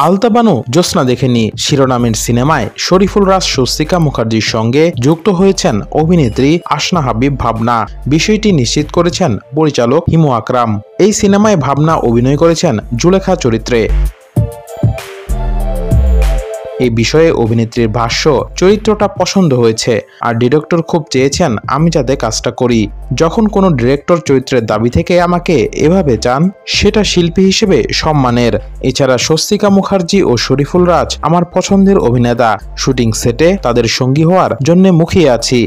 আলতাবানু জ্যোৎস্না দেখেনি শিরোনামের সিনেমায় শরীফুল রাজ স্বস্তিকা মুখার্জির সঙ্গে যুক্ত হয়েছেন অভিনেত্রী আসনা হাবিব ভাবনা। বিষয়টি নিশ্চিত করেছেন পরিচালক হিমু আকরাম। এই সিনেমায় ভাবনা অভিনয় করেছেন জুলেখা চরিত্রে। এই বিষয়ে অভিনেত্রীর ভাষ্য, চরিত্রটা পছন্দ হয়েছে আর ডিরেক্টর খুব চেয়েছেন আমি যাতে কাজটা করি। যখন কোনো ডিরেক্টর চরিত্রের দাবি থেকে আমাকে এভাবে চান, সেটা শিল্পী হিসেবে সম্মানের। এছাড়া স্বস্তিকা মুখার্জি ও শরীফুল রাজ আমার পছন্দের অভিনেতা। শুটিং সেটে তাদের সঙ্গী হওয়ার জন্য মুখিয়ে আছি।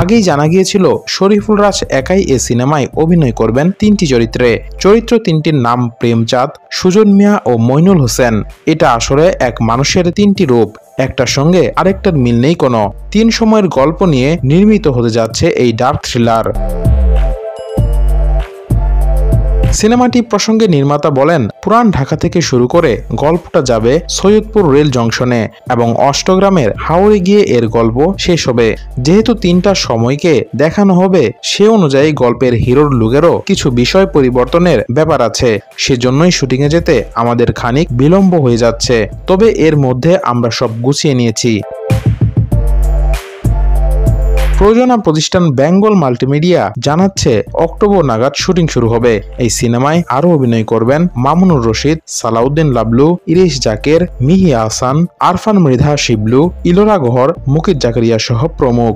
আগেই জানা গিয়েছিল শরীফুল রাজ একাই এ সিনেমায় অভিনয় করবেন 3টি চরিত্রে। চরিত্র 3টির নাম প্রেমচাঁদ, সুজন মিয়া ও মইনুল হোসেন। এটা আসলে এক মানুষের 3টি রূপ, একটার সঙ্গে আরেকটার মিল নেই কোনো। 3 সময়ের গল্প নিয়ে নির্মিত হতে যাচ্ছে এই ডার্ক থ্রিলার। সিনেমাটি প্রসঙ্গে নির্মাতা বলেন, পুরান ঢাকা থেকে শুরু করে গল্পটা যাবে সৈয়দপুর রেল জংশনে এবং অষ্টগ্রামের হাওড়ে গিয়ে এর গল্প শেষ হবে। যেহেতু 3টা সময়কে দেখানো হবে, সে অনুযায়ী গল্পের হিরোর লুকেরও কিছু বিষয় পরিবর্তনের ব্যাপার আছে। সেজন্যই শুটিংয়ে যেতে আমাদের খানিক বিলম্ব হয়ে যাচ্ছে, তবে এর মধ্যে আমরা সব গুছিয়ে নিয়েছি। প্রযোজনা প্রতিষ্ঠান বেঙ্গল মাল্টিমিডিয়া জানাচ্ছে অক্টোবর নাগাদ শুটিং শুরু হবে। এই সিনেমায় আরও অভিনয় করবেন মামুনুর রশিদ, সালাউদ্দিন লাবলু, ইরিশ জাকের, মিহি আহসান, আরফান মৃধা শিবলু, ইলোরা গহর, মুকিত জাকারিয়া সহ প্রমুখ।